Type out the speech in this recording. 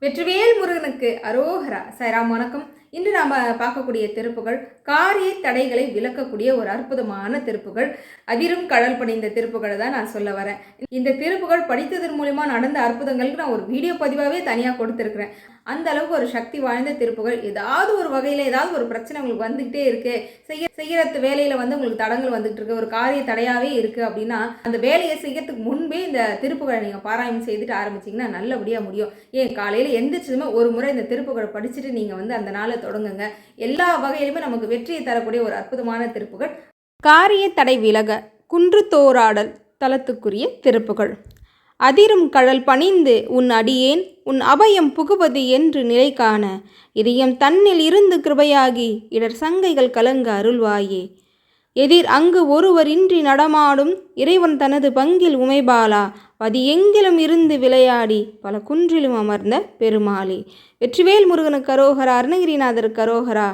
வெற்றிவேல் முருகனுக்கு அரோகரா. சாய்ராம் வணக்கம். இன்று நாம் பார்க்கக்கூடிய திருப்புகள் காரிய தடைகளை விளக்கக்கூடிய ஒரு அற்புதமான திருப்புகள். அதிரும் கடல் பணிந்த திருப்புகளை தான் நான் சொல்ல வரேன். இந்த திருப்புகள் படித்ததன் மூலமா நடந்த அற்புதங்களுக்கு நான் ஒரு வீடியோ பதிவாகவே தனியாக கொடுத்துருக்குறேன். அந்த அளவுக்கு ஒரு சக்தி வாய்ந்த திருப்புகள். ஏதாவது ஒரு வகையில் ஏதாவது ஒரு பிரச்சனை உங்களுக்கு வந்துகிட்டே இருக்கு, செய்யறது வேலையில் உங்களுக்கு தடங்கள் வந்துகிட்டு இருக்கு, ஒரு காரிய தடையாகவே இருக்குது அப்படின்னா அந்த வேலையை செய்யறதுக்கு முன்பே இந்த திருப்புகளை நீங்கள் பாராயணம் செய்துட்டு ஆரம்பிச்சிங்கன்னா நல்லபடியாக முடியும். ஏன் காலையில் எந்திரிச்சதுமே ஒரு முறை இந்த திருப்புகளை படிச்சுட்டு நீங்கள் அந்த நாளை தொடங்குங்க. எல்லா வகையிலுமே நமக்கு வெற்றியை தரக்கூடிய ஒரு அற்புதமான திருப்புகள். காரிய தடை விலக குன்று தோராடல் தலத்துக்குரிய திருப்புகள். அதிரும் கடல் பணிந்து உன் அடியேன் உன் அபயம் புகுவது என்று நிலை காண இதயம் தன்னில் இருந்து கிருபையாகி இடர் சங்கைகள் கலங்க அருள்வாயே. எதிர் அங்கு ஒருவரின்றி நடமாடும் இறைவன் தனது பங்கில் உமைபாலா பதி எங்கிலும் இருந்து விளையாடி பல குன்றிலும் அமர்ந்த பெருமாளே. வெற்றிவேல் முருகனுக்கு அரோகரா. அருணகிரிநாதருக்கு அரோகரா.